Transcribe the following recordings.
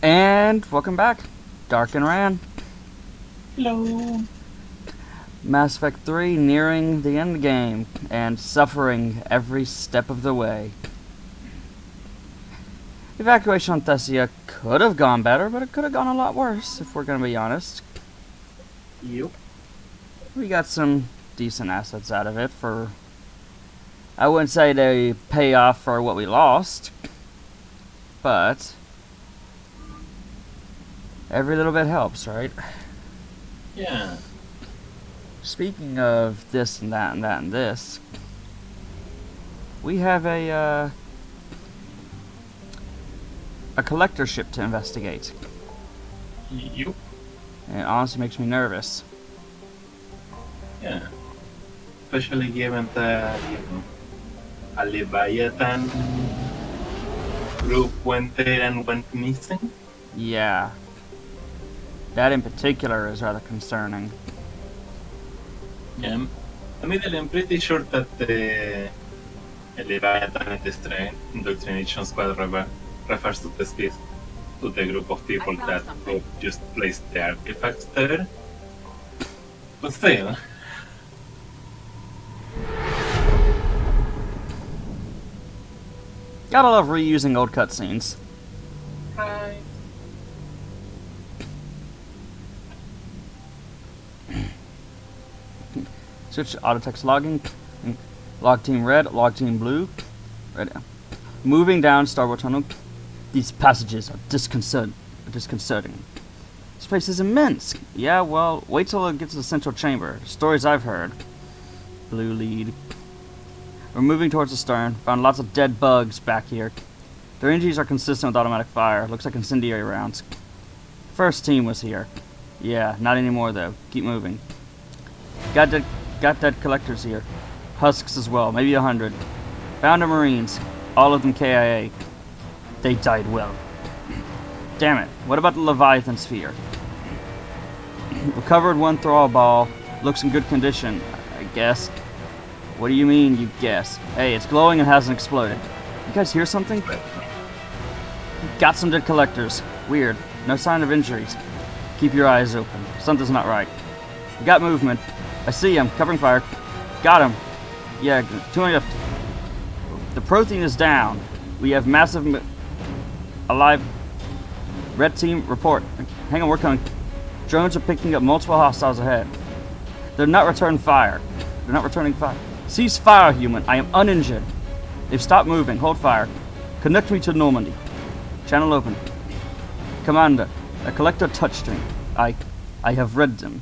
And welcome back, Dark and Ran. Hello. Mass Effect 3 nearing the end game and suffering every step of the way. Evacuation on Thessia could have gone better, but it could have gone a lot worse, if we're going to be honest. Yep. We got some decent assets out of it for... I wouldn't say they pay off for what we lost, but... every little bit helps, right? Yeah. Speaking of this and that and that and this, we have a collector ship to investigate. Yep. And it honestly makes me nervous. Yeah. Especially given that, a Leviathan group went there and went missing. Yeah. That in particular is rather concerning. Yeah. Admittedly, I'm pretty sure that the Leviathan Indoctrination Squad refers to the group of people that just placed the artifacts there. But still. Gotta love reusing old cutscenes. Right. Switch to auto text logging. Log team red, log team blue. Red. Moving down starboard tunnel. These passages are disconcerting. This place is immense. Yeah, well, wait till it gets to the central chamber. Stories I've heard. Blue lead. We're moving towards the stern. Found lots of dead bugs back here. Their injuries are consistent with automatic fire. Looks like incendiary rounds. First team was here. Yeah, not anymore though. Keep moving. Got dead collectors here. Husks as well, maybe 100. Found a Marines. All of them KIA. They died well. Damn it. What about the Leviathan sphere? Recovered one thrall ball. Looks in good condition, I guess. What do you mean, you guess? Hey, it's glowing and hasn't exploded. You guys hear something? Got some dead collectors. Weird. No sign of injuries. Keep your eyes open. Something's not right. We got movement. I see him. Covering fire. Got him. Yeah, 200 left. The protein is down. We have massive... alive... Red team, report. Hang on, we're coming. Drones are picking up multiple hostiles ahead. They're not returning fire. Cease fire, human. I am uninjured. They've stopped moving. Hold fire. Connect me to Normandy. Channel open. Commander, a collector touched me. I have read them.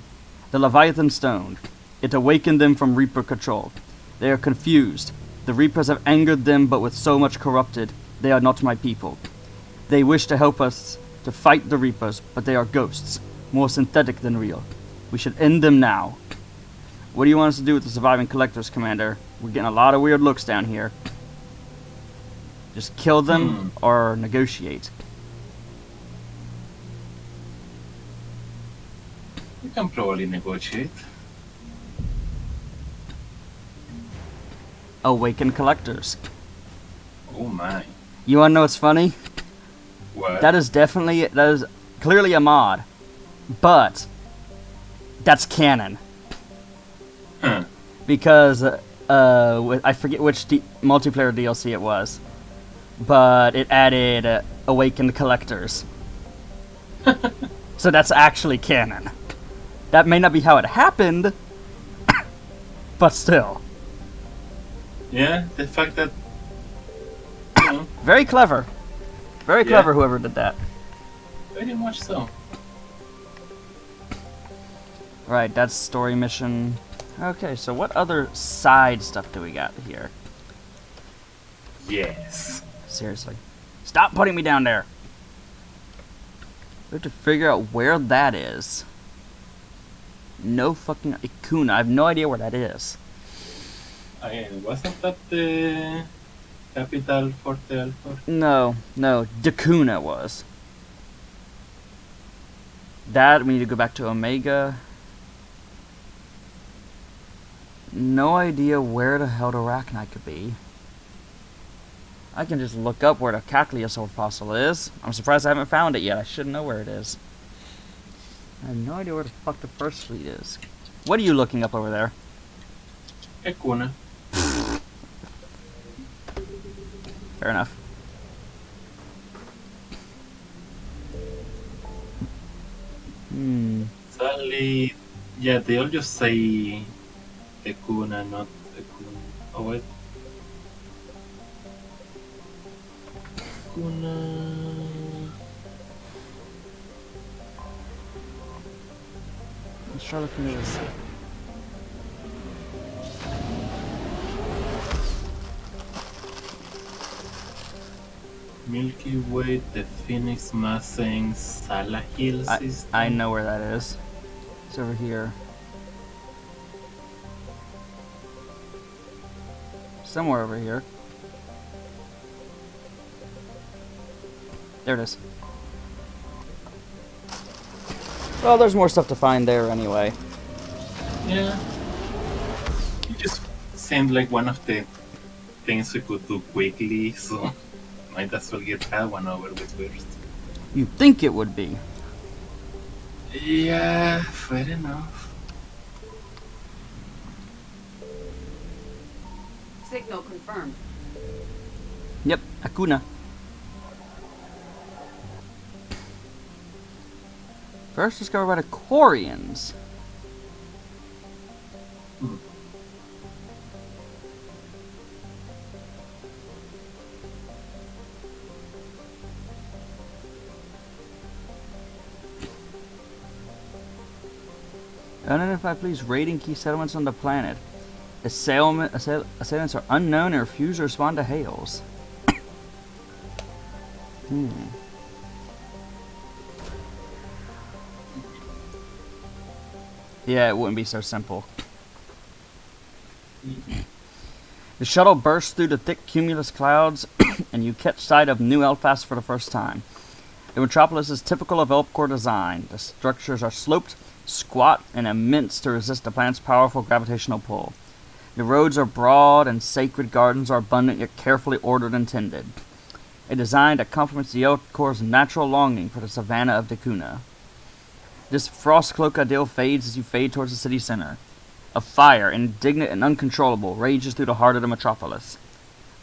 The Leviathan stoned. It awakened them from Reaper control. They are confused. The Reapers have angered them, but with so much corrupted, they are not my people. They wish to help us to fight the Reapers, but they are ghosts, more synthetic than real. We should end them now. What do you want us to do with the surviving collectors, Commander? We're getting a lot of weird looks down here. Just kill them or negotiate. We can probably negotiate. Awaken collectors. Oh my. You wanna know what's funny? What? That is clearly a mod, but that's canon. Huh. Because I forget which multiplayer DLC it was, but it added awakened collectors. So that's actually canon. That may not be how it happened, but still. Yeah, the fact that... Very clever. Very clever, whoever did that. Very much so. Right, that's story mission. Okay, so what other side stuff do we got here? Yes. Seriously. Stop putting me down there! We have to figure out where that is. No fucking... Ikuna, I have no idea where that is. Wasn't that the capital for the Alpha? No, Dakuna was. That, we need to go back to Omega. No idea where the hell the Arachnite could be. I can just look up where the Caccliosaur fossil is. I'm surprised I haven't found it yet. I should know where it is. I have no idea where the fuck the first fleet is. What are you looking up over there? Ecuna. Fair enough. Sadly, yeah, they all just say Ecuna, not Ecuna. Oh wait. Ecuna. Let's try looking at this. Milky Way, the Phoenix Massing, Salahil system. I know where that is. It's over here. Somewhere over here. There it is. Well, there's more stuff to find there anyway. Yeah. It just seemed like one of the things we could do quickly, so might as well get that one over with first. You'd think it would be. Yeah, fair enough. Signal confirmed. Yep, Ecuna. First discovered by the Quarians. Identify, please, raiding key settlements on the planet. Assailants are unknown and refuse to respond to hails. Yeah, it wouldn't be so simple. The shuttle bursts through the thick cumulus clouds, and you catch sight of New Elfast for the first time. The metropolis is typical of Elfcore design. The structures are sloped, squat, and immense to resist the planet's powerful gravitational pull. The roads are broad, and sacred gardens are abundant yet carefully ordered and tended. A design that complements the Elfcore's natural longing for the savanna of Decuna. This frost cloak ideal fades as you fade towards the city center. A fire, indignant and uncontrollable, rages through the heart of the metropolis.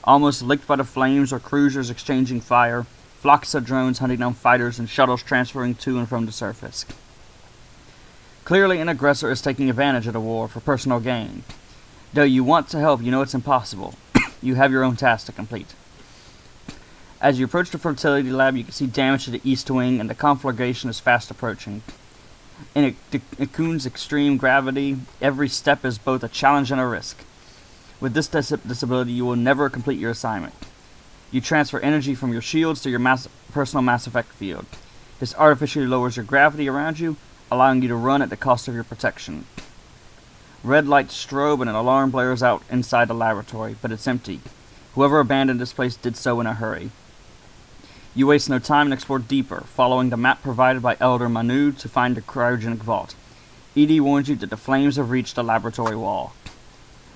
Almost licked by the flames are cruisers exchanging fire, flocks of drones hunting down fighters, and shuttles transferring to and from the surface. Clearly an aggressor is taking advantage of the war for personal gain. Though you want to help, you know it's impossible. You have your own task to complete. As you approach the fertility lab, you can see damage to the east wing, and the conflagration is fast approaching. In Ecuna's extreme gravity, every step is both a challenge and a risk. With this disability, you will never complete your assignment. You transfer energy from your shields to your personal Mass Effect field. This artificially lowers your gravity around you, allowing you to run at the cost of your protection. Red lights strobe and an alarm blares out inside the laboratory, but it's empty. Whoever abandoned this place did so in a hurry. You waste no time and explore deeper, following the map provided by Elder Manu to find the cryogenic vault. ED warns you that the flames have reached the laboratory wall.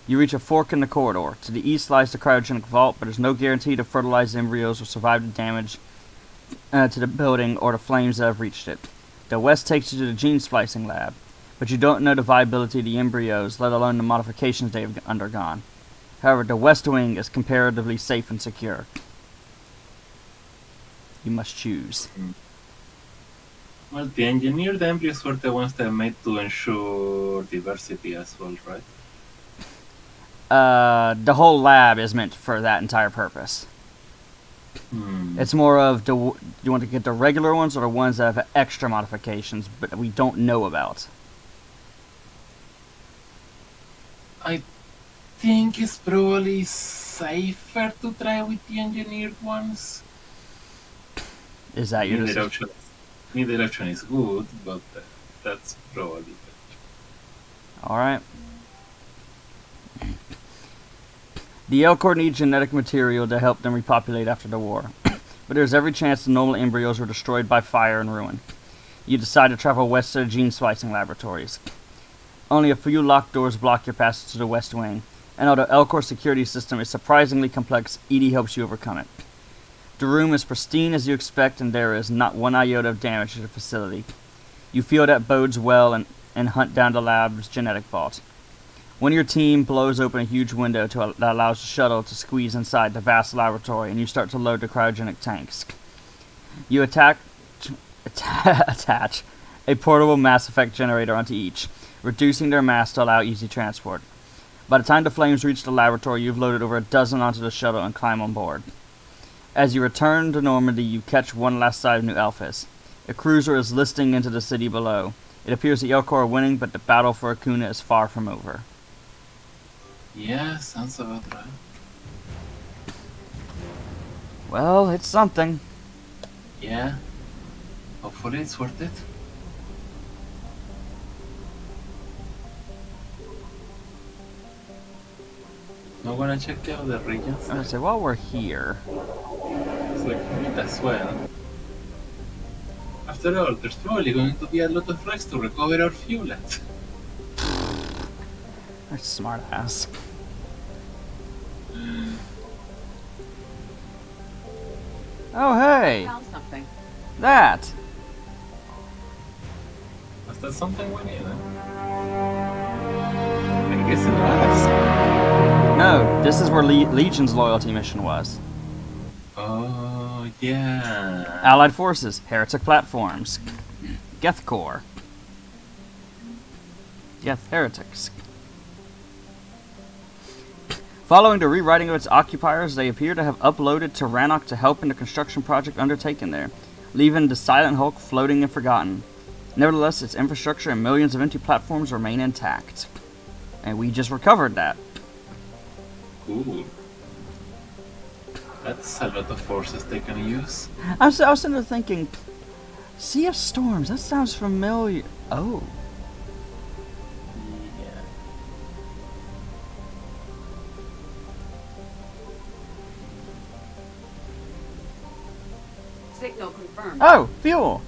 You reach a fork in the corridor. To the east lies the cryogenic vault, but there's no guarantee the fertilized embryos will survive the damage to the building or the flames that have reached it. The west takes you to the gene splicing lab, but you don't know the viability of the embryos, let alone the modifications they have undergone. However, the west wing is comparatively safe and secure. You must choose. Well, the engineered embryos were the ones that made to ensure diversity as well, right? The whole lab is meant for that entire purpose. It's more of, do you want to get the regular ones or the ones that have extra modifications, but we don't know about? I think it's probably safer to try with the engineered ones. Is that your decision? Neither option is good, but that's probably better. Alright. The Elcor need genetic material to help them repopulate after the war, but there's every chance the normal embryos were destroyed by fire and ruin. You decide to travel west to the gene splicing laboratories. Only a few locked doors block your passage to the west wing, and although Elcor's security system is surprisingly complex, EDI helps you overcome it. The room is pristine as you expect, and there is not one iota of damage to the facility. You feel that bodes well and hunt down the lab's genetic vault. One of your team blows open a huge window that allows the shuttle to squeeze inside the vast laboratory, and you start to load the cryogenic tanks. You attach a portable Mass Effect generator onto each, reducing their mass to allow easy transport. By the time the flames reach the laboratory, you've loaded over a dozen onto the shuttle and climb on board. As you return to Normandy, you catch one last sight of New Alphys. A cruiser is listing into the city below. It appears the Elcor are winning, but the battle for Acuna is far from over. Yeah, sounds about right. Well, it's something. Yeah. Hopefully it's worth it. Not gonna check the other regions. I'm gonna say, while we're here... It's like, might as well. After all, there's probably going to be a lot of wrecks to recover our fuel at. That's smart ass. Oh, hey! Found something. That! Was that something we needed? I guess it was. No, this is where Legion's loyalty mission was. Oh, yeah. Allied forces, heretic platforms, Geth Corps, Geth heretics. Following the rewriting of its occupiers, they appear to have uploaded Tyrannoc to help in the construction project undertaken there, leaving the Silent Hulk floating and forgotten. Nevertheless, its infrastructure and millions of empty platforms remain intact. And we just recovered that. Cool. That's a lot of forces they can use. I was sitting there thinking, Sea of Storms, that sounds familiar. Oh. Yeah. Signal confirmed. Oh, fuel!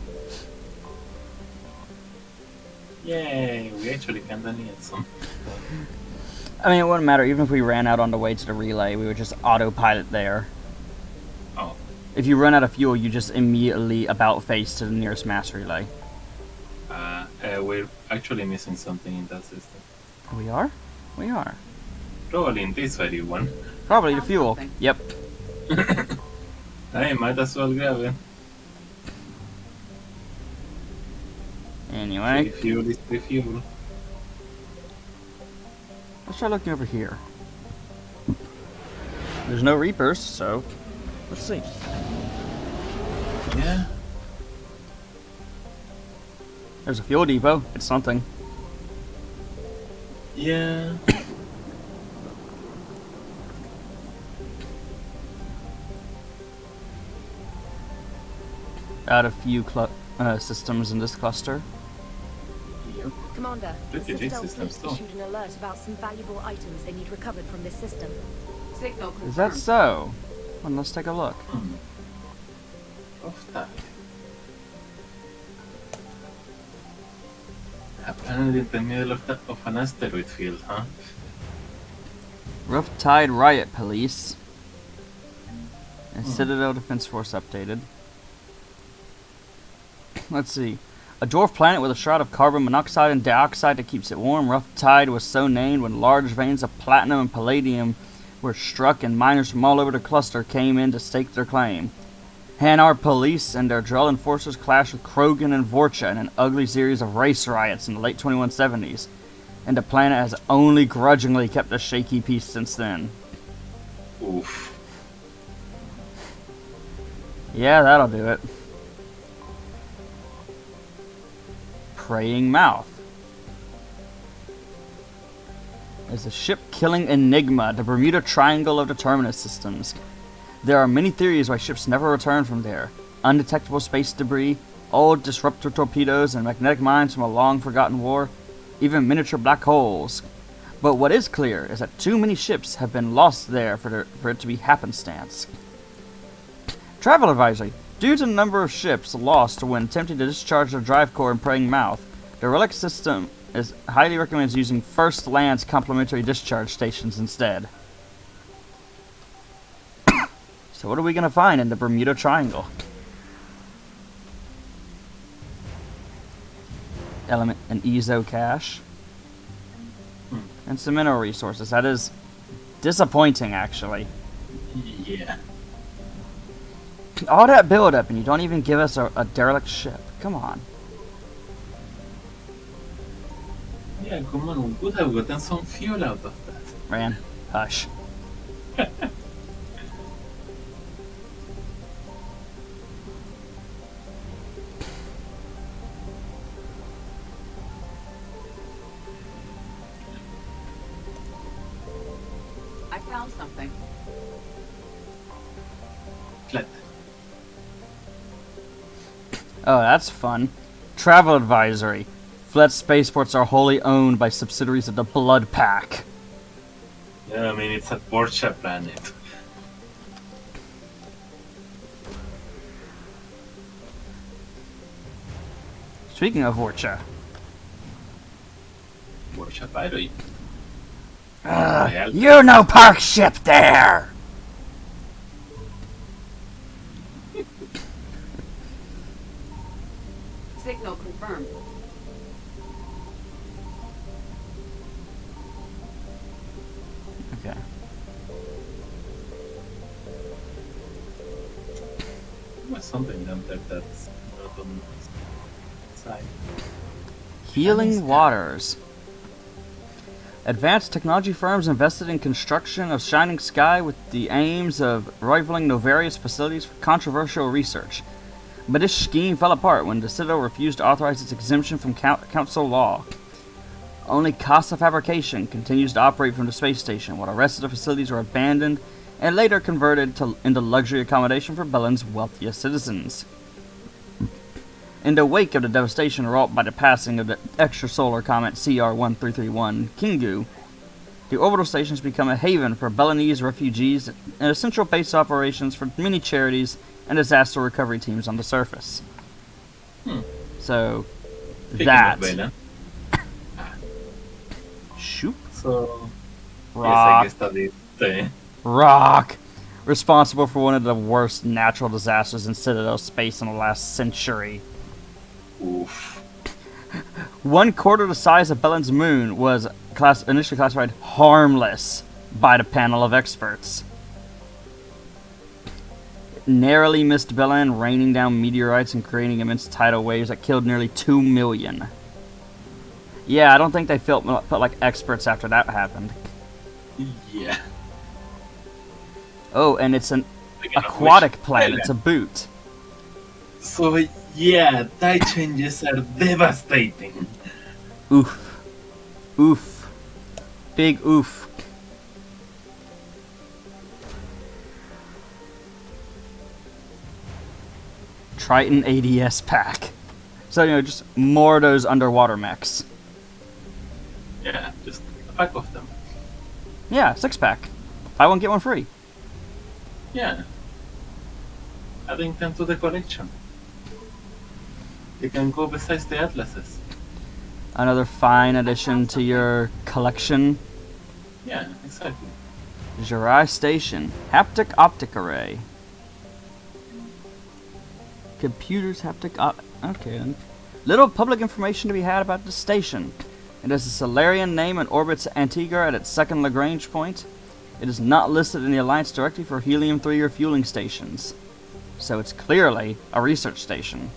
Yay, we actually kinda need some. I mean, it wouldn't matter. Even if we ran out on the way to the relay, we would just autopilot there. Oh. If you run out of fuel, you just immediately about face to the nearest mass relay. We're actually missing something in that system. We are? We are. Probably in this very one. Probably the Found fuel. something. Yep. I might as well grab it. Anyway, Free fuel is free fuel. let's try looking over here. There's no Reapers, so let's see. Yeah. There's a fuel depot. It's something. Yeah. Out of few systems in this cluster. Yep. Commander, the Pretty big Citadel systems, fleet too. issued an alert about some valuable items they need recovered from this system. Signal confirmed. Is that so? Well, let's take a look. Of that. Apparently in the middle of an asteroid field, huh? Rough Tide Riot Police. And Citadel Defense Force updated. Let's see. A dwarf planet with a shroud of carbon monoxide and dioxide that keeps it warm. Rough Tide was so named when large veins of platinum and palladium were struck and miners from all over the cluster came in to stake their claim. Hanar police and their Drell enforcers clashed with Krogan and Vorcha in an ugly series of race riots in the late 2170s, and the planet has only grudgingly kept a shaky peace since then. Oof. Yeah, that'll do it. Praying Mouth. Is a ship-killing enigma, the Bermuda Triangle of the Terminus systems. There are many theories why ships never return from there. Undetectable space debris, old disruptor torpedoes, and magnetic mines from a long-forgotten war, even miniature black holes. But what is clear is that too many ships have been lost there for it to be happenstance. Travel advisory. Due to the number of ships lost when attempting to discharge their drive core in Praying Mouth, the relic system highly recommends using First Land's complimentary discharge stations instead. So what are we gonna find in the Bermuda Triangle? Element and Ezo cache. And some mineral resources. That is disappointing, actually. Yeah. All that build-up, and you don't even give us a derelict ship. Come on. Yeah, come on, we could have gotten some fuel out of that. Ran. Hush. I found something. Flat. Oh, that's fun. Travel advisory. Flet spaceports are wholly owned by subsidiaries of the Blood Pack. Yeah, I mean, it's a Porsche planet. Speaking of Vorcha. Porsche Pyroid. You no park ship there! Signal confirmed. Okay. What's something down there that's not on the side? Healing Waters. Advanced technology firms invested in construction of Shining Sky with the aims of rivaling Novarious facilities for controversial research. But this scheme fell apart when the Citadel refused to authorize its exemption from council law. Only Casa Fabrication continues to operate from the space station, while the rest of the facilities were abandoned and later converted into luxury accommodation for Bellin's wealthiest citizens. In the wake of the devastation wrought by the passing of the extrasolar comet CR-1331 Kingu, the orbital station has become a haven for Belinese refugees and a central base of operations for many charities and disaster recovery teams on the surface. So, Speaking that. of Belen, Shoot. so Rock. yes, I guess that is Rock. Responsible for one of the worst natural disasters in Citadel space in the last century. oof. 1/4 the size of Belin's moon was initially classified harmless by the panel of experts. It narrowly missed Belen, raining down meteorites and creating immense tidal waves that killed nearly 2 million. Yeah, I don't think they felt like experts after that happened. Yeah. Oh, and it's an Speaking of aquatic which, planet to boot. So yeah, tide changes are devastating. Oof. Oof. Big oof. Triton ADS pack. So, just more of those underwater mechs. Yeah, just a pack of them. Yeah, 6-pack. Buy one, get one free. Yeah. Adding them to the collection. They can go besides the atlases. Another fine addition to your collection. Yeah, exactly. Jirai Station. Haptic Optic Array. Computers haptic okay then. Little public information to be had about the station. It has a Solarian name and orbits Antigua at its second Lagrange point. It is not listed in the Alliance directory for helium-3 refueling stations. So it's clearly a research station.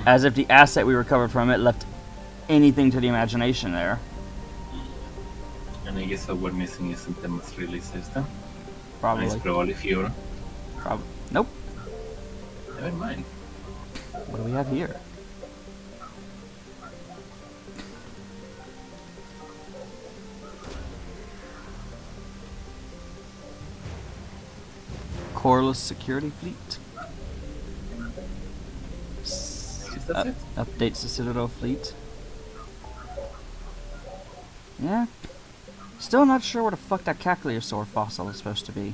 As if the asset we recovered from it left anything to the imagination there. And I guess what we're missing isn't the mass release system. Probably. It's probably Fuel. Nope. Never mind. What do we have here? Coreless security fleet. Is that it? Updates the Citadel fleet. Yeah. Still not sure where the fuck that Caculiosaur fossil is supposed to be.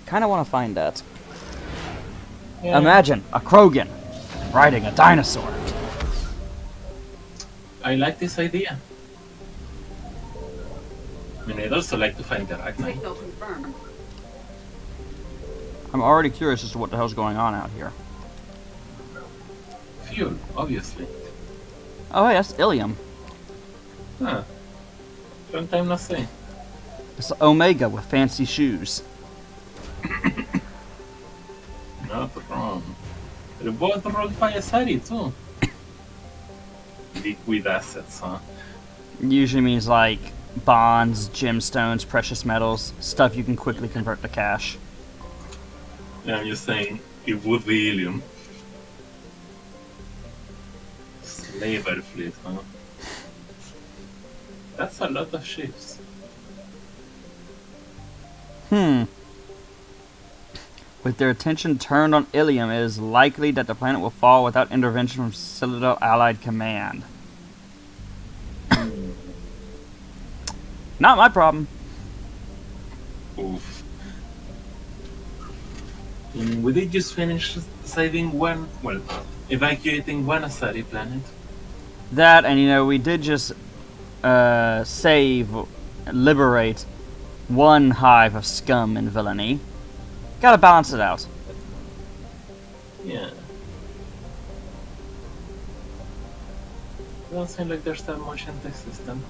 Kinda wanna find that. Yeah. Imagine, a Krogan. Riding a dinosaur. I like this idea. I mean, I'd also like to find the Arachnite. Signal confirmed. I'm already curious as to what the hell's going on out here. Fuel, obviously. Oh, hey, that's Ilium. Huh. Long time no see. It's Omega with fancy shoes. Not wrong. They're both rolled by Asari, too. Liquid assets, huh? Usually means like bonds, gemstones, precious metals, stuff you can quickly convert to cash. Yeah, I'm just saying, it would be helium. Slaver fleet, huh? That's a lot of ships. With their attention turned on Ilium, it is likely that the planet will fall without intervention from Citadel Allied Command. Not my problem. Oof. We did just finish saving one, well, evacuating one Asari planet. That, and you know, we did just liberate one hive of scum and villainy. Gotta balance it out. Yeah. Doesn't seem like there's that much in this system.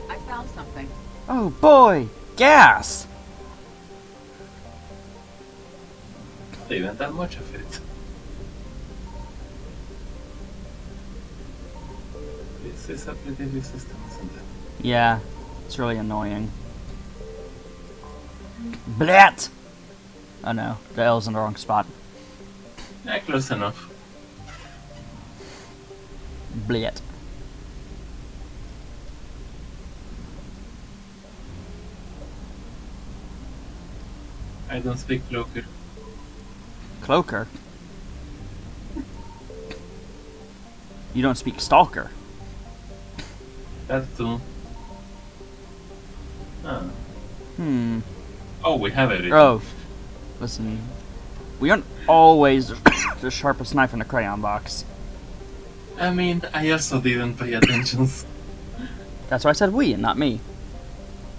I found something. Oh boy! Gas! Not even that much of it. This is a pretty big system, isn't it? Yeah, it's really annoying. Blat! Oh no, the L's in the wrong spot. Yeah, close enough. Blat. I don't speak Cloaker. Cloaker? You don't speak Stalker? That too. Huh. Oh, we have everything. Oh, listen. We aren't always the sharpest knife in the crayon box. I mean, I also didn't pay attention. That's why I said we and not me.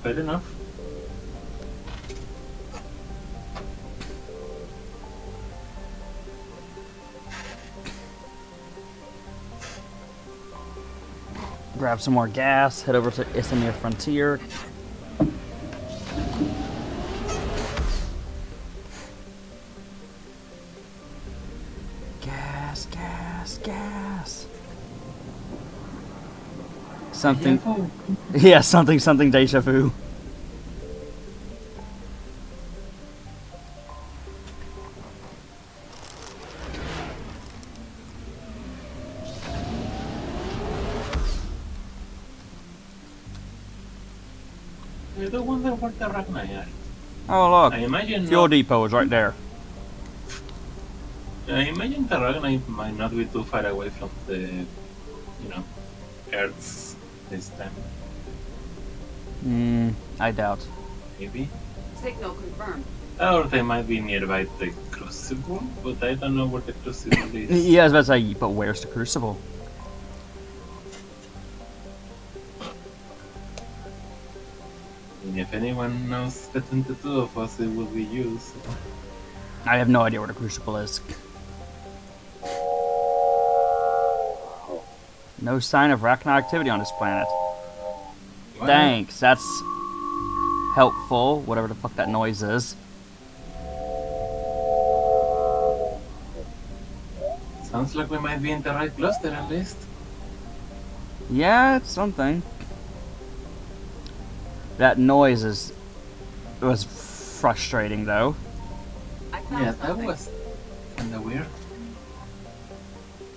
Fair enough. Grab some more gas, head over to Islamir Frontier. Gas, gas, gas. Something. Yeah, something deja vu. I do wonder where the Arachnite are. Oh look, I imagine fuel not, depot is right there. I imagine the Arachnite might not be too far away from the, you know, Earth's this time. I doubt. Maybe. Signal confirmed. Or they might be nearby the Crucible, but I don't know where the Crucible is. Yeah, I was about to say, but where's the Crucible? And if anyone knows between the two of us, it will be you. So. I have no idea where the Crucible is. No sign of Arachnid activity on this planet. Wow. Thanks, that's helpful, whatever the fuck that noise is. Sounds like we might be in the right cluster at least. Yeah, it's something. That noise was frustrating though. I found Yeah, that something. was kinda weird.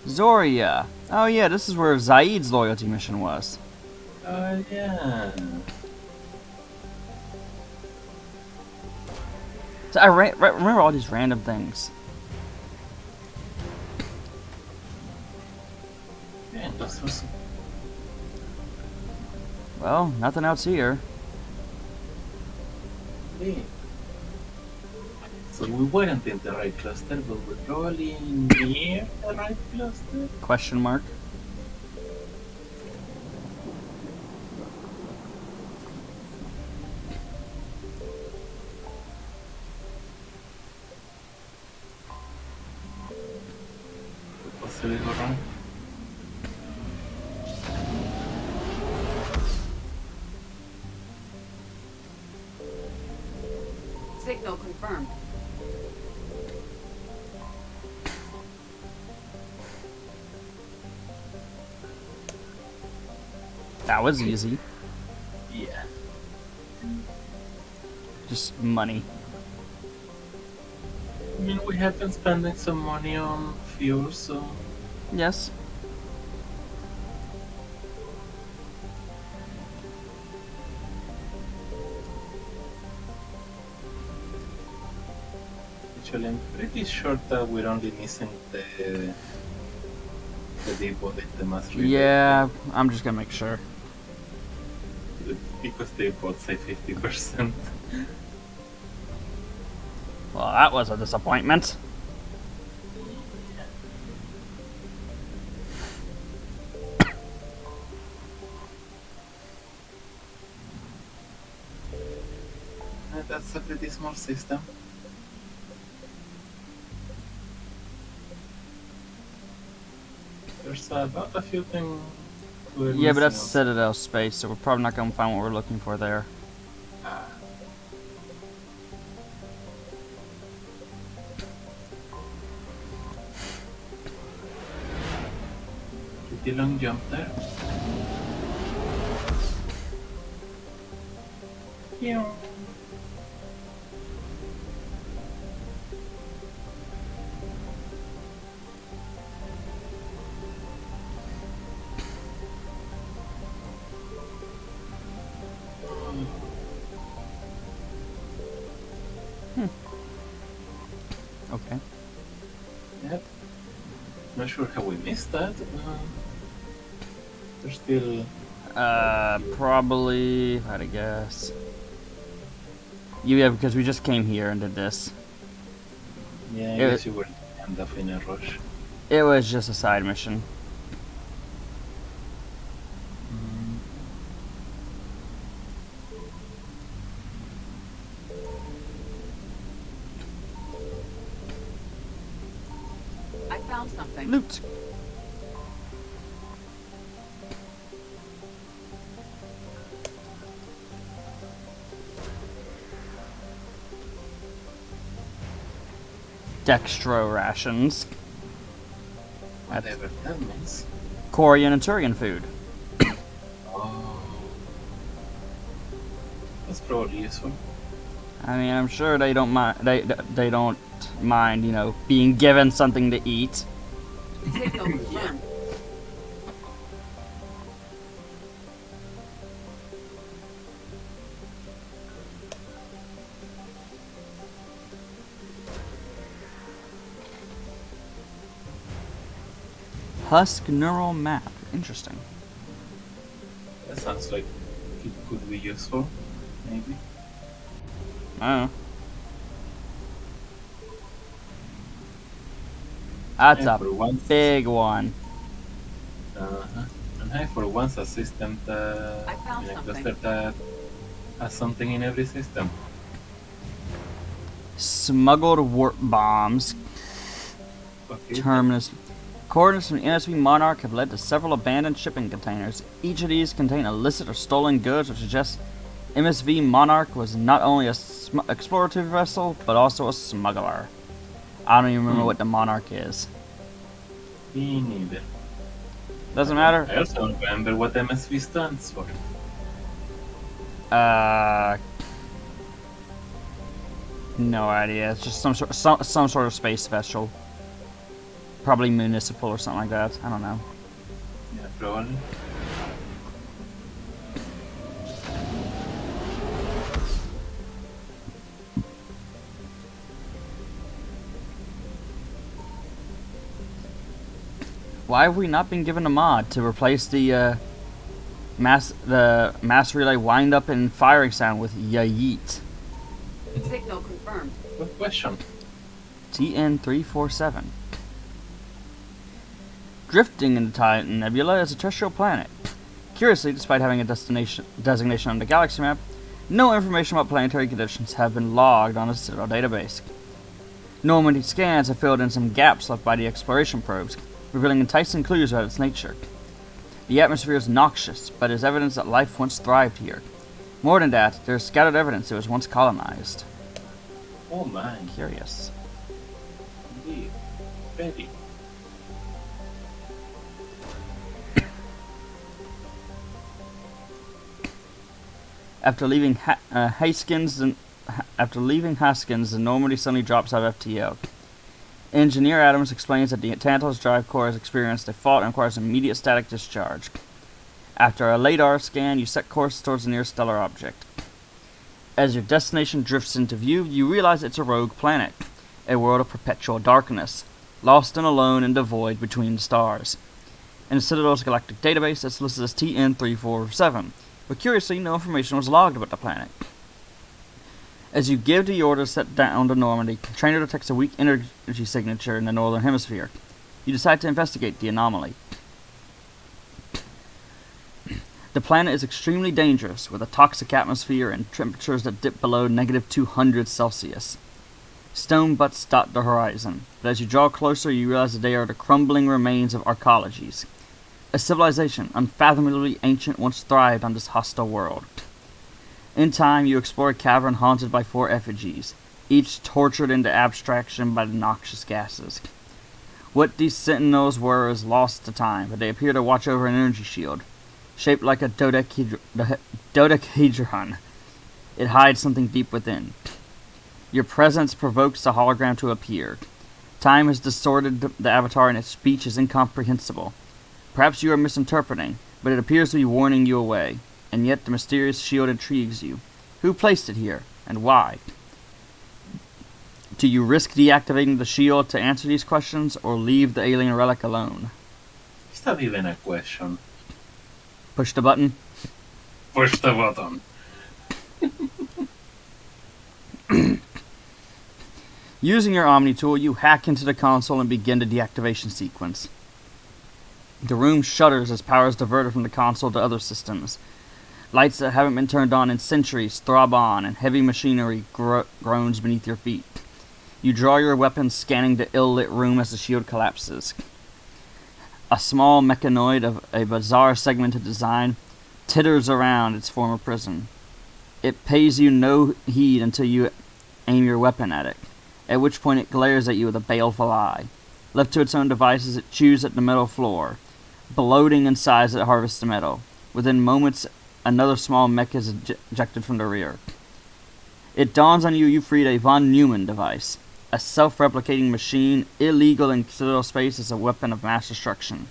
Zoria. Oh yeah, this is where Zaid's loyalty mission was. Yeah. So I remember all these random things. Yeah, that's awesome. Well, nothing else here. Hey. So we weren't in the right cluster, but we're probably near the right cluster. Question mark. Possibly go wrong. Signal confirmed. That was easy. Yeah. Just money. I mean, we have been spending some money on fuel, so Yes. actually I'm pretty sure that we're only missing the depot in the mass relay. Yeah, I'm just gonna make sure. Because they both say 50%. Well, that was a disappointment. That's a pretty small system. There's about a few things. Yeah, but that's Citadel space, so we're probably not gonna find what we're looking for there. Pretty long jump there. Yeah. Okay. Yep. Not sure how we missed that. There's still. Probably, if I had to guess. Yeah, because we just came here and did this. Yeah, I It guess was- you were kind of in a rush. It was just a side mission. I found something. Loot. Dextro rations. Whatever that means. Corian and Turian food. Oh. That's probably useful. I mean, I'm sure they don't mind. They don't mind, you know, being given something to eat. Signal confirmed. Husk neural map. Interesting. That sounds like it could be useful. Maybe. I don't know. That's Yeah, a for once. big one. Uh-huh. And hey, for once a system that I found in a something. cluster that has something in every system. Smuggled warp bombs. Okay. Terminus. Coordinates from the MSV Monarch have led to several abandoned shipping containers. Each of these contain illicit or stolen goods, which suggests MSV Monarch was not only a explorative vessel, but also a smuggler. I don't even remember what the Monarch is. Me neither. Doesn't matter. I also don't remember what MSV stands for. No idea. It's just some sort of space special. Probably municipal or something like that. I don't know. Yeah, probably. Why have we not been given a mod to replace the mass relay wind up and firing sound with yeet? Signal confirmed. Good question. TN-347. Drifting in the Titan Nebula is a terrestrial planet. Curiously, despite having a designation on the galaxy map, no information about planetary conditions have been logged on the Citadel database. Normandy scans have filled in some gaps left by the exploration probes, revealing enticing clues about its nature. The atmosphere is noxious, but is evidence that life once thrived here. More than that, there is scattered evidence it was once colonized. Oh man, Curious. indeed. Very. After leaving Haskins, the Normandy suddenly drops out of FTL. Engineer Adams explains that the Tantalus drive core has experienced a fault and requires immediate static discharge. After a LADAR scan, you set course towards the nearest stellar object. As your destination drifts into view, you realize it's a rogue planet, a world of perpetual darkness, lost and alone in the void between the stars. In the Citadel's galactic database, it's listed as TN-347, but curiously, no information was logged about the planet. As you give the order set down to Normandy, Trainer detects a weak energy signature in the northern hemisphere. You decide to investigate the anomaly. The planet is extremely dangerous, with a toxic atmosphere and temperatures that dip below -200 Celsius. Stone butts dot the horizon, but as you draw closer, you realize that they are the crumbling remains of archaeologies. A civilization unfathomably ancient once thrived on this hostile world. In time, you explore a cavern haunted by 4 effigies, each tortured into abstraction by the noxious gases. What these sentinels were is lost to time, but they appear to watch over an energy shield, shaped like a dodecahedron. It hides something deep within. Your presence provokes the hologram to appear. Time has distorted the avatar and its speech is incomprehensible. Perhaps you are misinterpreting, but it appears to be warning you away. And yet the mysterious shield intrigues you. Who placed it here, and why? Do you risk deactivating the shield to answer these questions, or leave the alien relic alone? Is that even a question? Push the button. Push the button. Using your Omni tool, you hack into the console and begin the deactivation sequence. The room shudders as power is diverted from the console to other systems. Lights that haven't been turned on in centuries throb on, and heavy machinery groans beneath your feet. You draw your weapon, scanning the ill-lit room as the shield collapses. A small mechanoid of a bizarre segmented design titters around its former prison. It pays you no heed until you aim your weapon at it, at which point it glares at you with a baleful eye. Left to its own devices, it chews at the metal floor, bloating in size as it harvests the metal. Within moments, another small mech is ejected from the rear. It dawns on you you freed a von Neumann device, a self-replicating machine illegal in Citadel space as a weapon of mass destruction.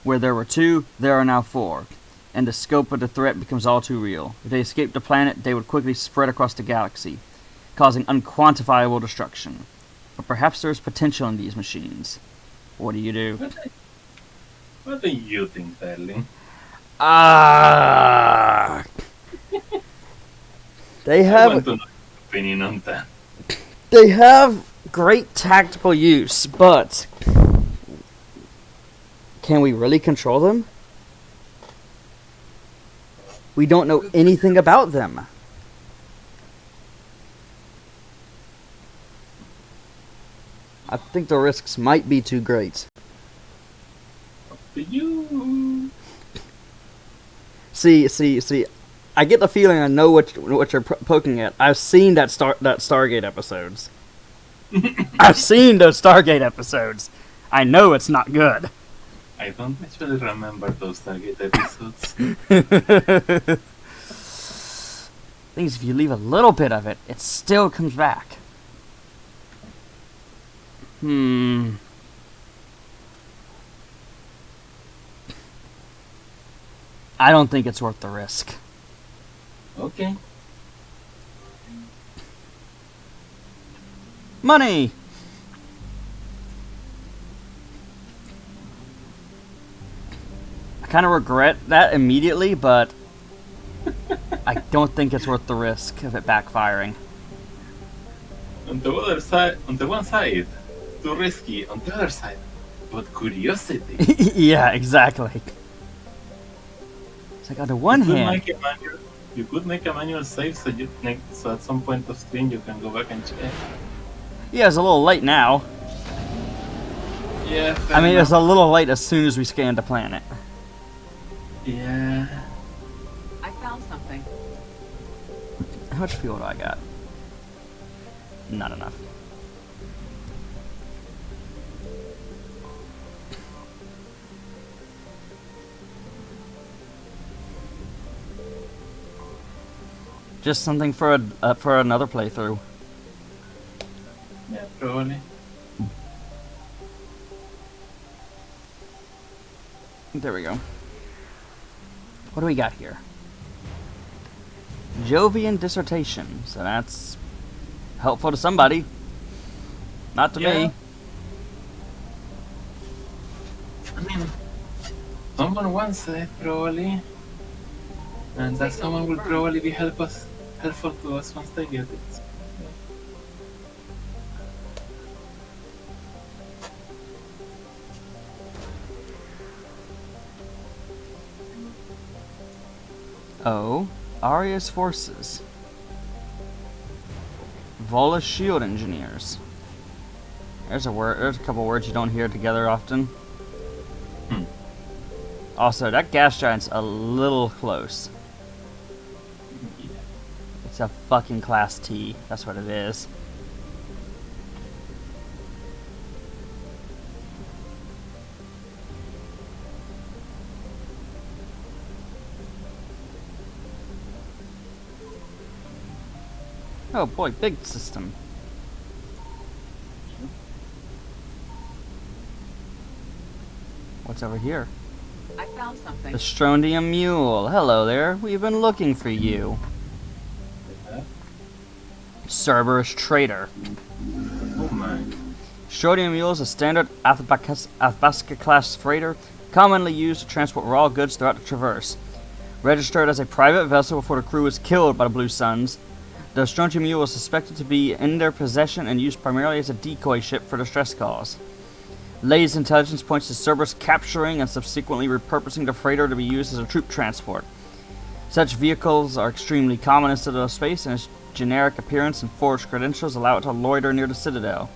Where there were 2, there are now 4, and the scope of the threat becomes all too real. If they escaped the planet, they would quickly spread across the galaxy, causing unquantifiable destruction. But perhaps there is potential in these machines. What do you do? What do you think, darling? They I have want to know your opinion on that. They have great tactical use, but can we really control them? We don't know anything about them. I think the risks might be too great. Up to you. See. I get the feeling I know what you're poking at. I've seen that Stargate episodes. I've seen those Stargate episodes. I know it's not good. I don't actually remember those Stargate episodes. Thing is, if you leave a little bit of it, it still comes back. I don't think it's worth the risk. Okay. Money! I kind of regret that immediately, but I don't think it's worth the risk of it backfiring. On the other side, on the one side, too risky. On the other side, but curiosity. Yeah, exactly. It's like on the one hand, You could make a manual save so at some point of stream you can go back and check. yeah, it's a little late now. Yeah, I mean, it's a little late as soon as we scanned the planet. Yeah. I found something. How much fuel do I got? Not enough. Just something for another playthrough. Yeah, probably. There we go. What do we got here? Jovian dissertation. So that's helpful to somebody. Not to me. I mean, someone wants it probably, and that someone will probably be helpful to us once they get it. Oh, Aria's forces. Vola shield engineers. There's a word. There's a couple words you don't hear together often. Also, that gas giant's a little close. It's a fucking class T. That's what it is. Oh boy, big system. What's over here? I found something. The Strontium Mule. Hello there. We've been looking for you. Cerberus Traitor. Oh my. Strontium Mule is a standard Athabasca class freighter commonly used to transport raw goods throughout the Traverse. Registered as a private vessel before the crew was killed by the Blue Suns, the Strontium Mule was suspected to be in their possession and used primarily as a decoy ship for distress calls. Latest intelligence points to Cerberus capturing and subsequently repurposing the freighter to be used as a troop transport. Such vehicles are extremely common in Citadel space, and its generic appearance and forged credentials allow it to loiter near the Citadel.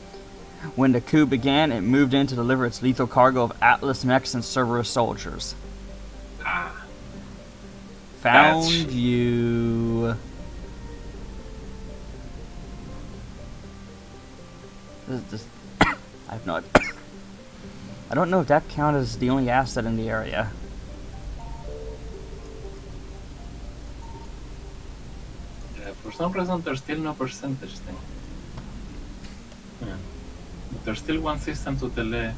When the coup began, it moved in to deliver its lethal cargo of Atlas mechs and Cerberus soldiers. Found you. This I have no idea. I don't know if that counts as the only asset in the area. Yeah, for some reason there's still no percentage thing. Yeah. But there's still one system to the left.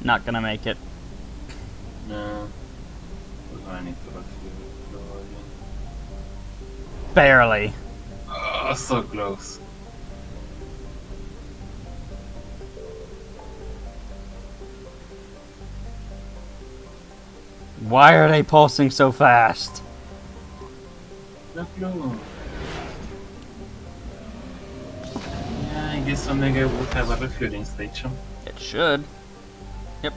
Not gonna make it. No. I need to refuel probably. Barely. Oh, so close. Why are they pulsing so fast? No clue. Yeah, I guess Omega would have a refueling station. It should. Yep.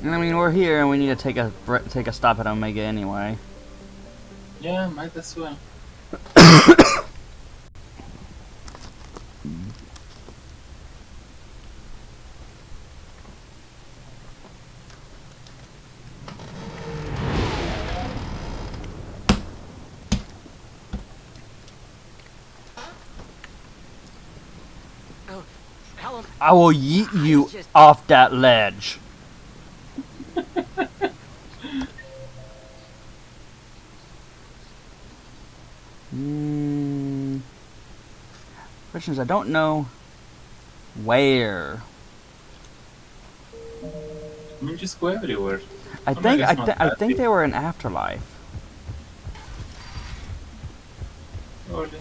I mean, we're here and we need to take a stop at Omega anyway. Yeah, might as well. I will yeet you off that ledge. Questions I don't know where. I mean, just go everywhere. I think they were in Afterlife. Probably.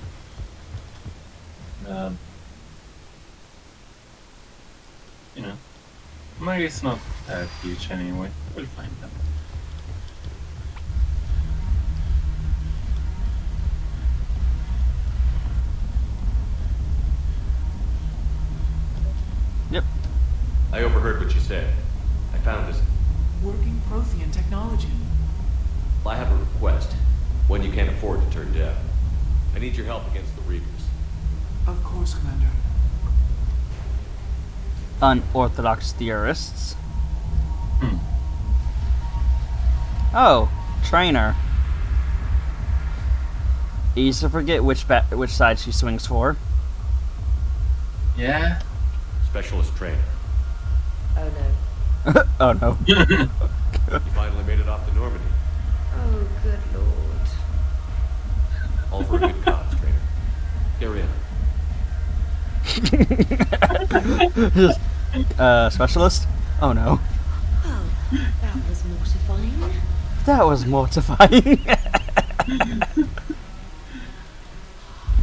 You know, maybe it's not that huge anyway. We'll find them. Yep. I overheard what you said. I found this. Working Prothean technology. I have a request. One you can't afford to turn down. I need your help against the Reapers. Of course, Commander. Unorthodox theorists. Oh, trainer. Easy to forget which side she swings for. Yeah. Specialist trainer. Oh no. Oh no. You finally made it off to Normandy. Oh, good lord. All for a good cause, trainer. You're in. Specialist? Oh no. Well, that was mortifying. That was mortifying.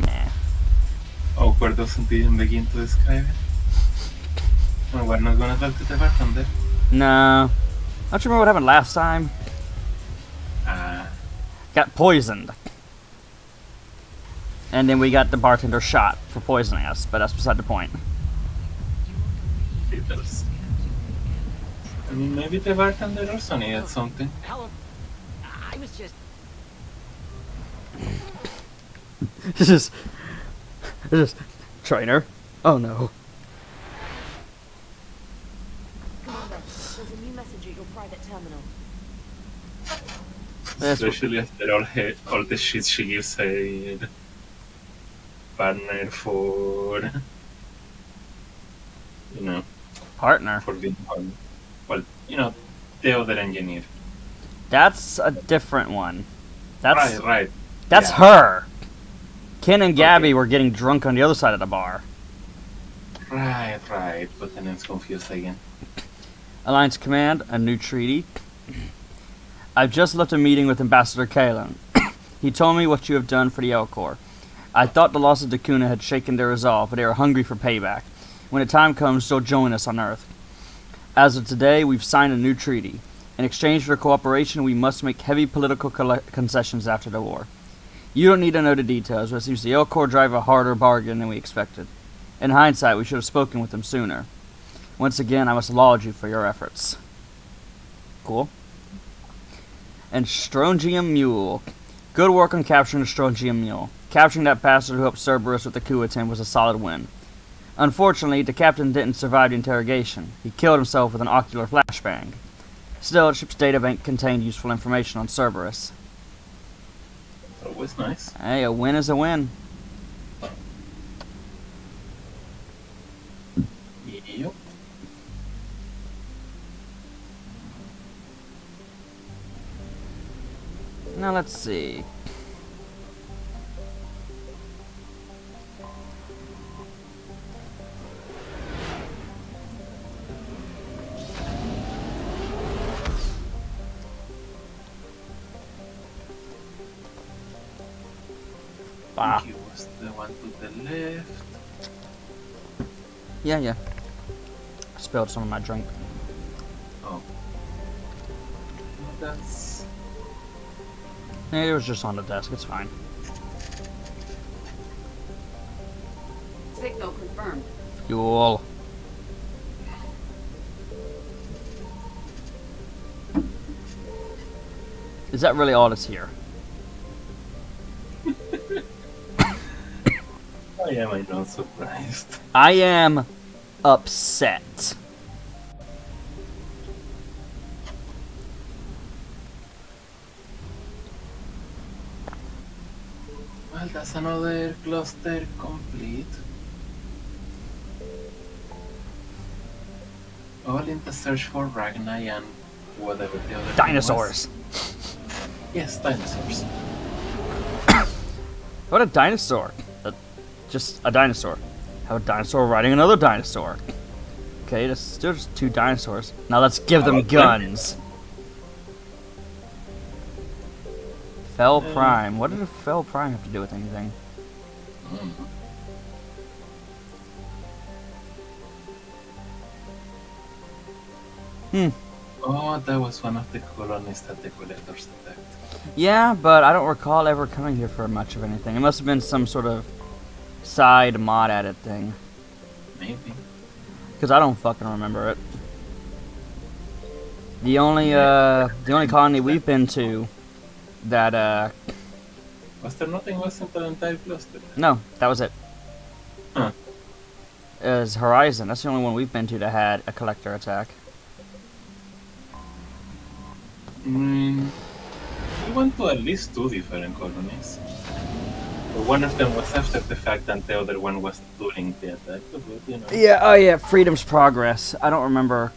Nah. Awkward doesn't even begin to describe it. Well, we're not gonna talk to the bartender. No. Don't you remember what happened last time? Got poisoned. And then we got the bartender shot for poisoning us, but that's beside the point. Fiddles. I mean, maybe the bartender also needed something. Hello. I was just. It's just trainer. Oh no. Commander, there's a new message at your private terminal. Especially after all the shit she gives a partner for, Partner. for being partner. Well, the other engineer. That's a different one. That's Right. That's Yeah. her. Ken and Gabby Okay. were getting drunk on the other side of the bar. Right. But then it's confused again. Alliance Command, a new treaty. I've just left a meeting with Ambassador Kalen. He told me what you have done for the Elcor. I thought the loss of Dakuna had shaken their resolve, but they are hungry for payback. When the time comes, they'll join us on Earth. As of today, we've signed a new treaty. In exchange for cooperation, we must make heavy political concessions after the war. You don't need to know the details, but it seems the Elcor drive a harder bargain than we expected. In hindsight, we should have spoken with them sooner. Once again, I must laud you for your efforts. Cool. And Strontium Mule. Good work on capturing the Strontium Mule. Capturing that bastard who helped Cerberus with the coup attempt was a solid win. Unfortunately, the captain didn't survive the interrogation. He killed himself with an ocular flashbang. Still, the ship's databank contained useful information on Cerberus. It's always nice. Hey, a win is a win. Yep. Now let's see. I think it was the one to the left. Yeah. I spilled some of my drink. Oh. That's... It was just on the desk, it's fine. Signal confirmed. Fuel. Is that really all that's here? Why am I not surprised? I am upset. Well, that's another cluster complete. All in the search for Ragnar and whatever the other thing Dinosaurs. was. Yes, dinosaurs. What a dinosaur. Just a dinosaur. Have a dinosaur riding another dinosaur. Okay, there's still just two dinosaurs. Now let's give them guns. Fell Prime. What did a Fell Prime have to do with anything? Oh, that was one of the colonies that the collectors attacked. Yeah, but I don't recall ever coming here for much of anything. It must have been some sort of side mod added thing. Maybe. Because I don't fucking remember it. The only colony we've been to that Was there nothing was in the entire cluster? no, that was it. Huh. Is Horizon. That's the only one we've been to that had a collector attack. We went to at least 2 different colonies. But one of them was after the fact and the other one was during the attack. But, you know. Yeah, oh yeah, Freedom's Progress. I don't remember.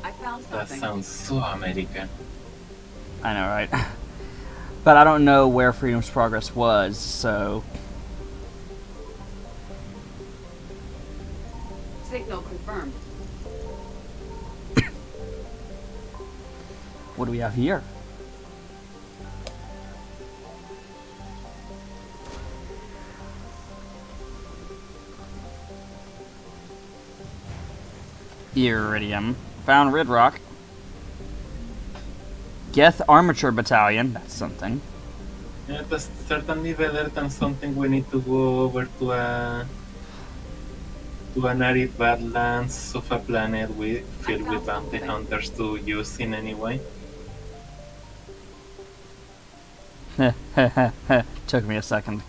I found That something. sounds so American. I know, right? But I don't know where Freedom's Progress was, so... Signal confirmed. What do we have here? Iridium. Found Red Rock. Geth Armature Battalion. That's something. Yeah, that's certainly better than something we need to go over to an arid badlands of a planet filled with bounty hunters to use in any way. Took me a second.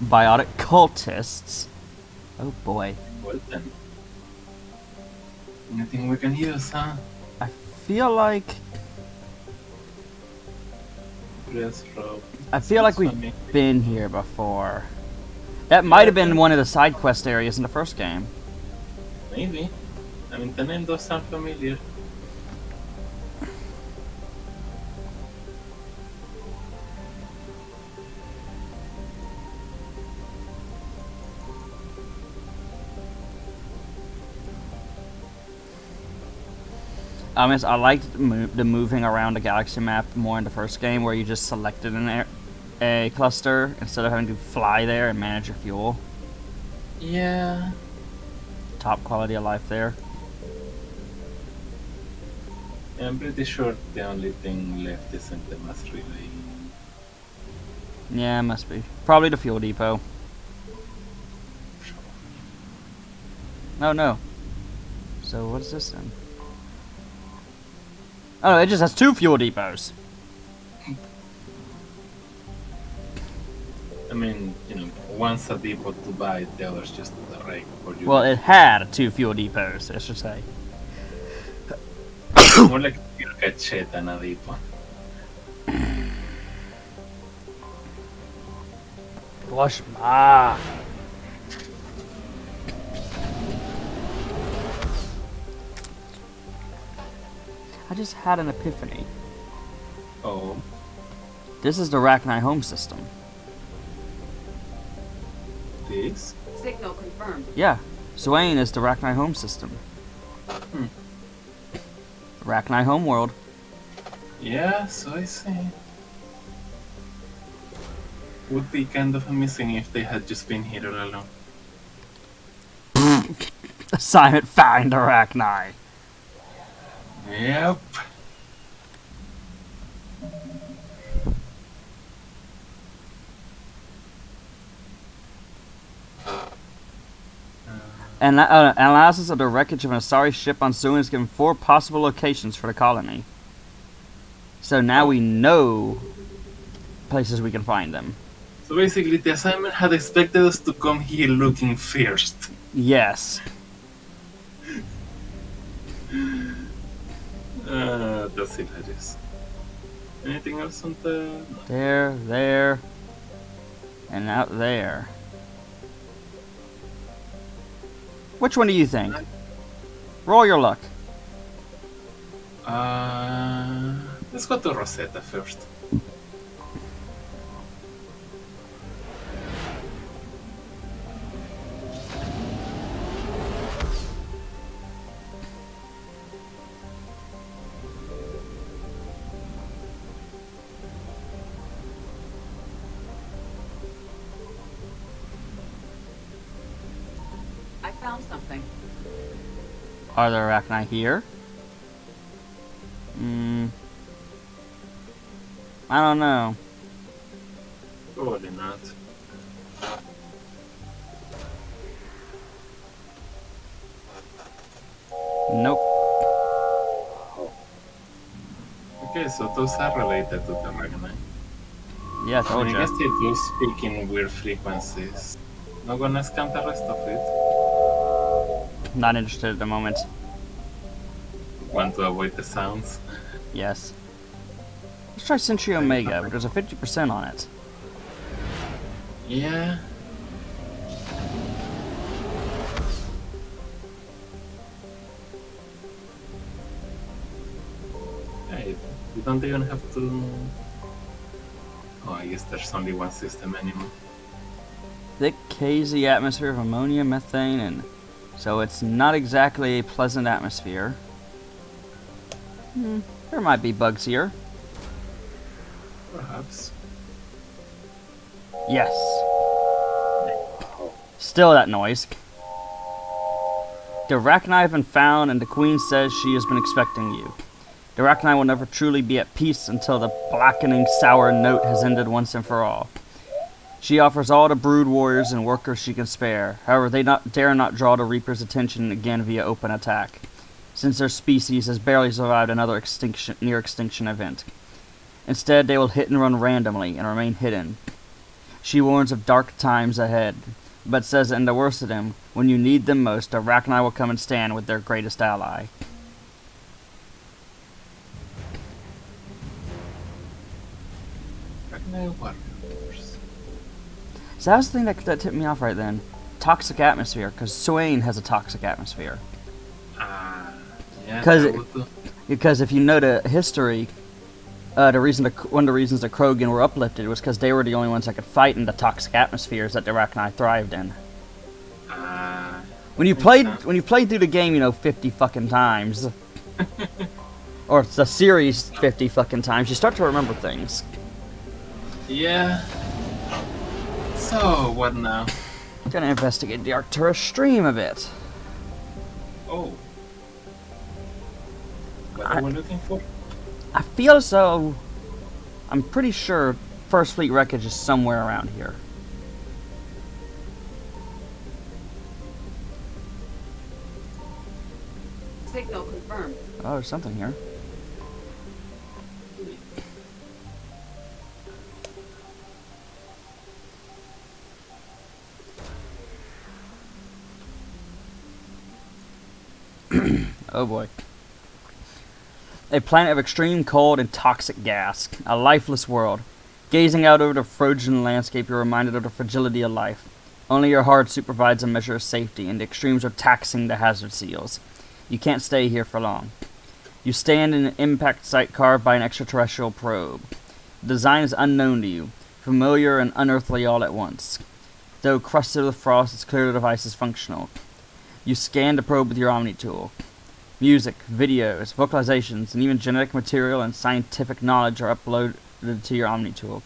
Biotic cultists. Oh boy. Well then. Anything we can use, huh? I feel like Press rope. we've been here before. That might have been one of the side quest areas in the first game. Maybe. I mean, the name does sound familiar. I liked the moving around the galaxy map more in the first game, where you just selected a cluster instead of having to fly there and manage your fuel. Yeah. Top quality of life there. I'm pretty sure the only thing left isn't the mass relay. Yeah, must be. Probably the fuel depot. Oh no. So what is this then? Oh, it just has 2 fuel depots. I mean, you know, one's a depot to buy, the other's just the rake for you. Well, it had 2 fuel depots, I should say. More like a cachet than a depot. Wash ma. I just had an epiphany. Oh, This is the Rachni home system. this? Signal confirmed. Yeah, Swain is the Rachni home system. Rachni home world. Yeah, so I see. Would be kind of amazing if they had just been here all along. Assignment find Arachni. Yep. And analysis of the wreckage of an Asari ship on Suen is given 4 possible locations for the colony. So now we know places we can find them. So basically, the assignment had expected us to come here looking first. Yes. That's hilarious. Anything else on the... There, and out there. Which one do you think? Roll your luck. Let's go to Rosetta first. something. Are there arachni here? I don't know. Probably not. Nope. Okay, so those are related to the Ragnar. Yeah, I told I you. guess they do speak in weird frequencies. Not gonna scan the rest of it. Not interested at the moment. Want to avoid the sounds. Yes. Let's try Century Omega, but there's a 50% on it. Yeah. Hey, you don't even have to... Oh, I guess there's only one system anymore. Thick, hazy atmosphere of ammonia, methane, and so it's not exactly a pleasant atmosphere. There might be bugs here. Perhaps. Yes. Still that noise. The arachni have been found, and the Queen says she has been expecting you. The arachni will never truly be at peace until the blackening, sour note has ended once and for all. She offers all the brood warriors and workers she can spare. However, they dare not draw the Reaper's attention again via open attack, since their species has barely survived another near extinction event. Instead, they will hit and run randomly and remain hidden. She warns of dark times ahead, but says that in the worst of them, when you need them most, the arachni will come and stand with their greatest ally. Ragnar warriors. So that was the thing that tipped me off right then. Toxic atmosphere, because Swain has a toxic atmosphere. Ah, yeah. 'Cause that it- would do. Because if you know the history, one of the reasons the Krogan were uplifted was because they were the only ones that could fight in the toxic atmospheres that the arachni thrived in. Ah, When you Makes played sense. 50 fucking times, or the series 50 fucking times, you start to remember things. yeah. So, what now? Gonna investigate the Arcturus stream a bit. Oh. What are we looking for? I feel as though I'm pretty sure First Fleet wreckage is somewhere around here. Signal confirmed. Oh, there's something here. Oh boy. A planet of extreme cold and toxic gas. A lifeless world. Gazing out over the frozen landscape, you're reminded of the fragility of life. Only your hard suit provides a measure of safety, and the extremes are taxing the hazard seals. You can't stay here for long. You stand in an impact site carved by an extraterrestrial probe. The design is unknown to you, familiar and unearthly all at once. Though crusted with frost, it's clear the device is functional. You scan the probe with your Omni tool. Music, videos, vocalizations, and even genetic material and scientific knowledge are uploaded to your Omni tool.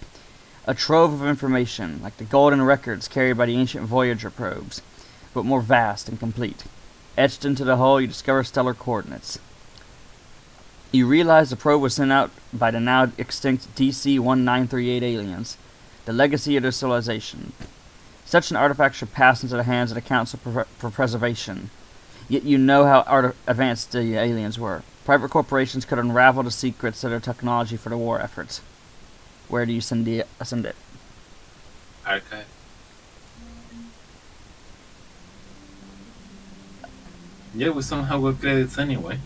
A trove of information, like the golden records carried by the ancient Voyager probes, but more vast and complete. Etched into the hull, you discover stellar coordinates. You realize the probe was sent out by the now extinct DC-1938 aliens, the legacy of their civilization. Such an artifact should pass into the hands of the Council for preservation. Yet you know how advanced the aliens were. Private corporations could unravel the secrets of their technology for the war efforts. Where do you send it? Archive. Yeah, we somehow got credits anyway.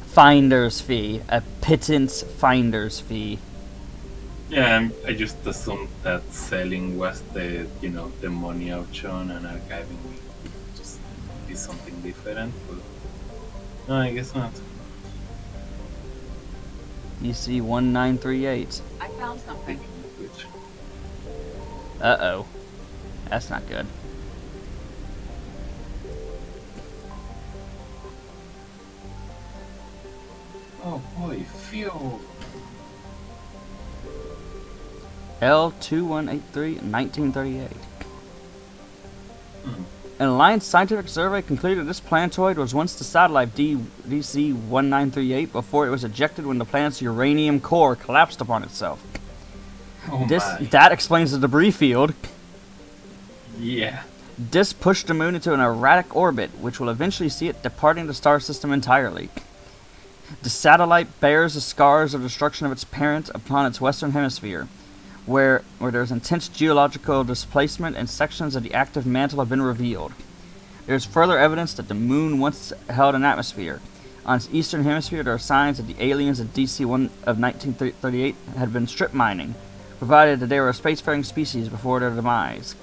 Finder's fee. A pittance finder's fee. Yeah, I just assumed that selling was the money option and archiving would just be something different, but no, I guess not. DC-1938. I found something. Which, Uh-oh. That's not good. oh boy, fuel! L2183, 1938. An Alliance scientific survey concluded this planetoid was once the satellite DC-1938 before it was ejected when the planet's uranium core collapsed upon itself. Oh my. That explains the debris field. Yeah. This pushed the moon into an erratic orbit, which will eventually see it departing the star system entirely. The satellite bears the scars of destruction of its parent upon its western hemisphere, where there's intense geological displacement and sections of the active mantle have been revealed. There's further evidence that the moon once held an atmosphere. On its eastern hemisphere, there are signs that the aliens of DC-1 of 1938 had been strip mining, provided that they were a spacefaring species before their demise.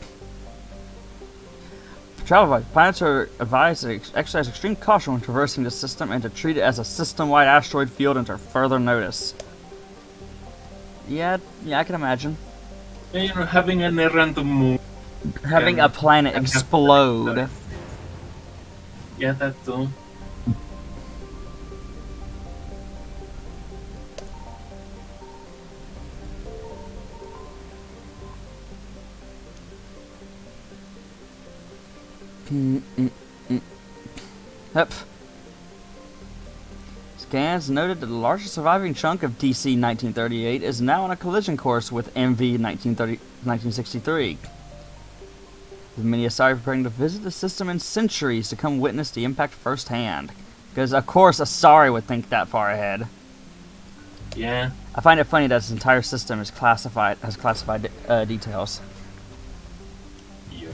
Travel advice. Pilots are advised to exercise extreme caution when traversing the system and to treat it as a system-wide asteroid field until further notice. Yeah, I can imagine. Yeah, you know, having an errant moon. Having a planet explode. Yeah, that too. Yep. Scans noted that the largest surviving chunk of DC 1938 is now on a collision course with MV 1963. With many Asari preparing to visit the system in centuries to come witness the impact firsthand. Because of course Asari would think that far ahead. Yeah. I find it funny that this entire system has classified details. Yep.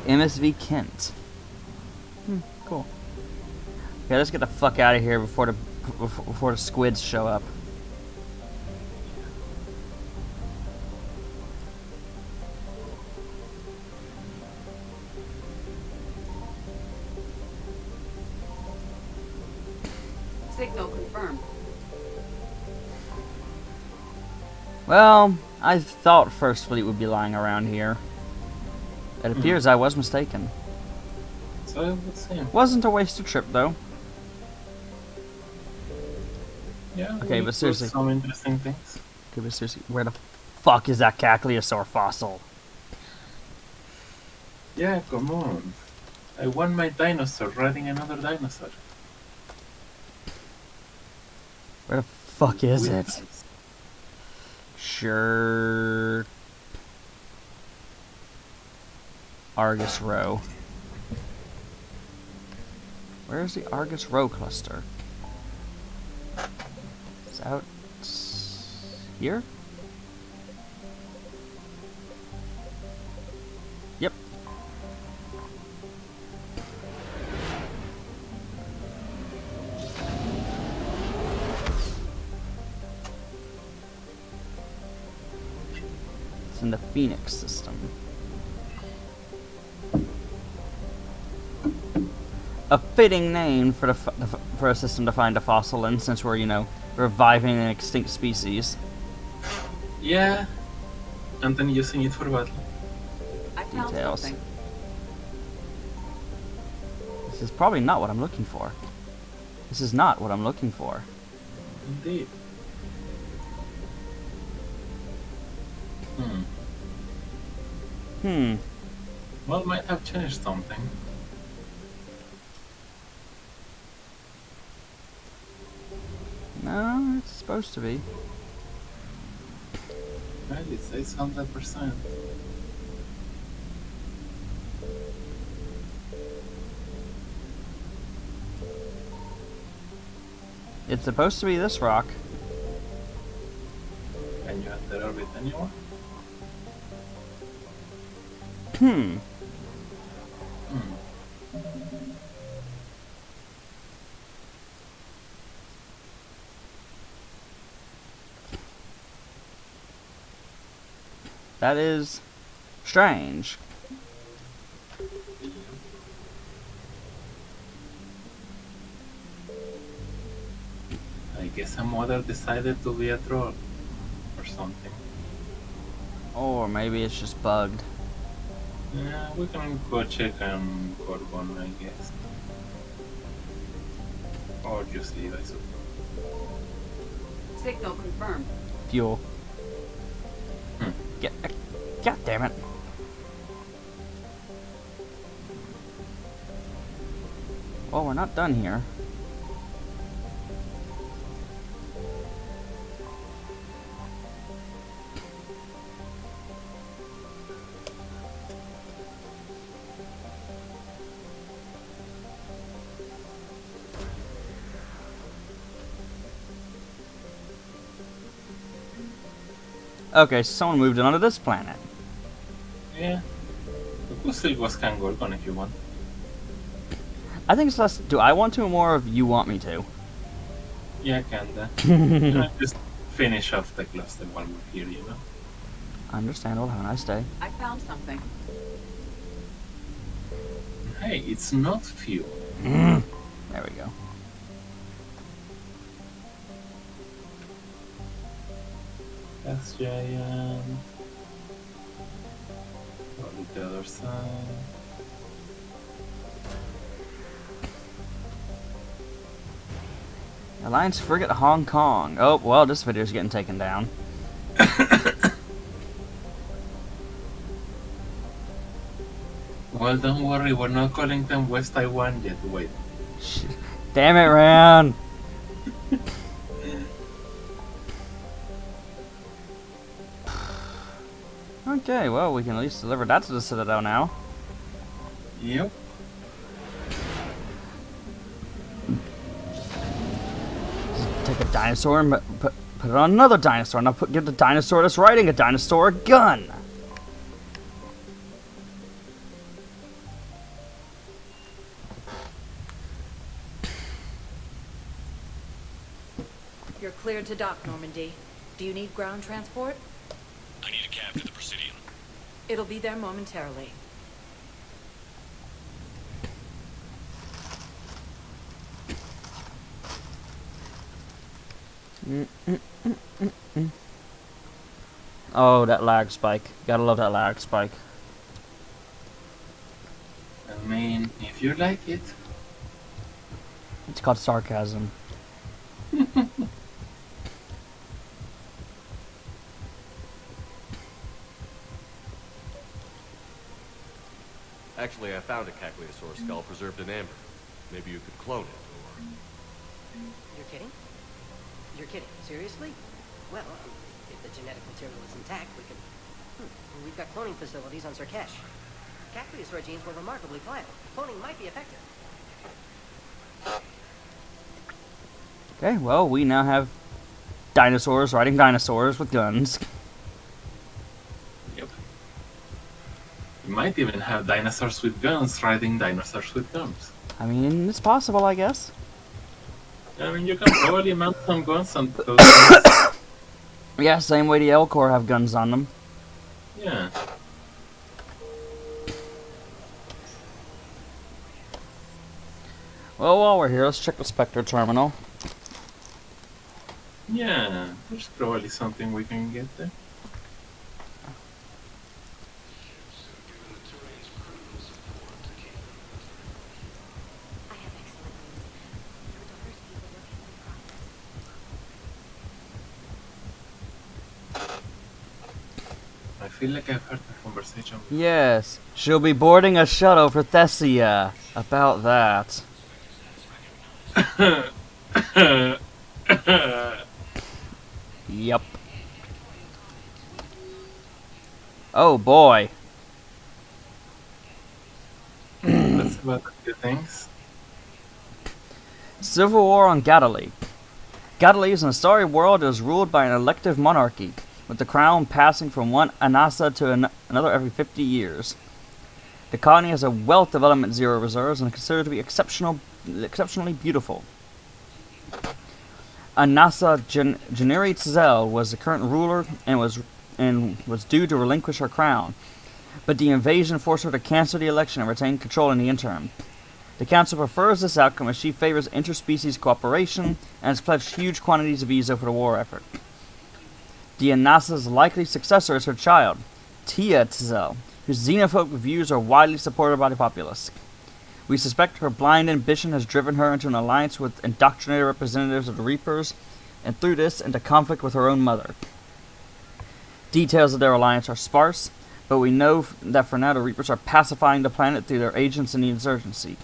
MSV Kent. Cool. Okay, let's get the fuck out of here before the squids show up. Signal confirmed. Well, I thought First Fleet would be lying around here. It appears I was mistaken. So I would say. Wasn't a wasted trip though. Yeah. Okay, we but seriously. put some interesting things. Okay, but seriously, where the fuck is that Cacliosaur fossil? Yeah, come on. I want my dinosaur riding another dinosaur. Where the fuck is Weird it? nice. Sure. Argus Row. Where's the Argus Row cluster? It's out here? Yep. It's in the Phoenix system. A fitting name for for a system to find a fossil in, since we're, you know, reviving an extinct species. Yeah. And then using it for battle. I found Details. something. This is probably not what I'm looking for. This is not what I'm looking for. Indeed. Well, might have changed something. No, it's supposed to be. Well, it says 100%. It's supposed to be this rock. Can you enter orbit anymore? That is strange. I guess a mother decided to be a troll. Or something. Or maybe it's just bugged. Yeah, we can go check on Gorgon, I guess. Or just leave, I suppose. Signal confirmed. Fuel. God damn it. Well, we're not done here. Okay, so someone moved it onto this planet. Yeah. You could still go scan Gorgon if you want. I think it's less, do I want to or more of you want me to? Yeah, kinda. Just finish off the cluster while we're here, you know? Understandable, have a nice day. I found something. Hey, it's not fuel. There we go. That's giant. Go to the other side. Alliance frigate Hong Kong. Oh, well, this video's getting taken down. Well, don't worry, we're not calling them West Taiwan yet. Wait. Damn it, Ryan! Okay, well, we can at least deliver that to the Citadel now. Yep. Take a dinosaur and put it on another dinosaur. Now give the dinosaur that's riding a dinosaur a gun. You're cleared to dock, Normandy. Do you need ground transport? I need a cab to the Presidium. It'll be there momentarily. Oh, that lag spike. Gotta love that lag spike. I mean, if you like it. It's called sarcasm. Actually, I found a Cacliosaur skull preserved in amber. Maybe you could clone it, or... You're kidding? You're kidding? Seriously? Well, if the genetic material is intact, we could... We've got cloning facilities on Sirkesh. Cacliosaur genes were remarkably pliable. Cloning might be effective. Okay, well, we now have dinosaurs riding dinosaurs with guns. Yep. You might even have dinosaurs with guns riding dinosaurs with guns. I mean, it's possible, I guess. I mean, you can probably mount some guns on those guns. Yeah, same way the Elcor have guns on them. Yeah. Well, while we're here, let's check the Spectre terminal. Yeah, there's probably something we can get there. I have excellent news. Your daughter's paperwork has been processed. I feel like I've heard the conversation. Yes, she'll be boarding a shuttle for Thessia. About that. Yep. Oh boy. That's about a few things. Civil War on Gadali. Gadali is an starry world that is ruled by an elective monarchy, with the crown passing from one Anasa to another every 50 years. The colony has a wealth of Element Zero reserves and is considered to be exceptionally beautiful. Anasa Janeri Tzel was the current ruler and was due to relinquish her crown, but the invasion forced her to cancel the election and retain control in the interim. The Council prefers this outcome as she favors interspecies cooperation and has pledged huge quantities of Ezo for the war effort. The Anasa's likely successor is her child, Tia Tzel, whose xenophobic views are widely supported by the populace. We suspect her blind ambition has driven her into an alliance with indoctrinated representatives of the Reapers, and through this into conflict with her own mother. Details of their alliance are sparse, but we know that for now the Reapers are pacifying the planet through their agents in the insurgency.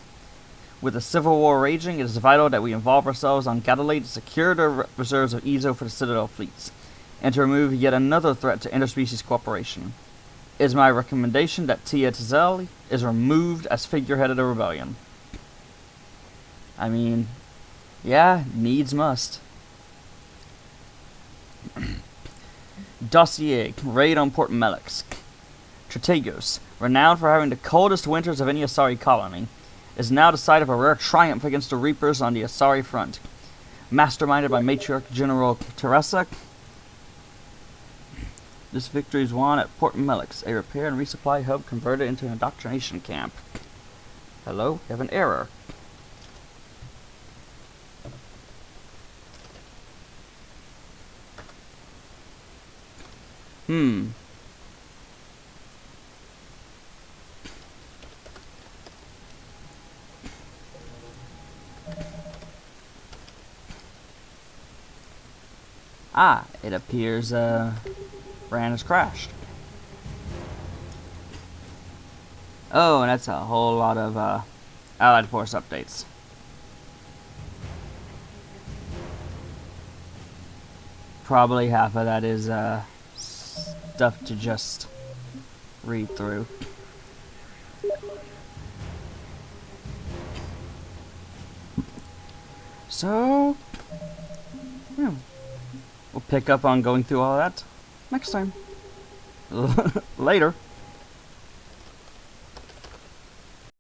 With the civil war raging, it is vital that we involve ourselves on Gallilei to secure the reserves of Ezo for the Citadel fleets, and to remove yet another threat to interspecies cooperation. It is my recommendation that Tia Tzel is removed as figurehead of the rebellion. I mean, yeah, needs must. Dossier, raid on Port Melix. Tratagos, renowned for having the coldest winters of any Asari colony, is now the site of a rare triumph against the Reapers on the Asari front. Masterminded by Matriarch General Teresa, this victory is won at Port Melix, a repair and resupply hub converted into an indoctrination camp. Hello? We have an error. Ah, it appears, Ran has crashed. Oh, and that's a whole lot of, Allied Force updates. Probably half of that is, stuff to just read through. So, yeah. We'll pick up on going through all that next time. Later.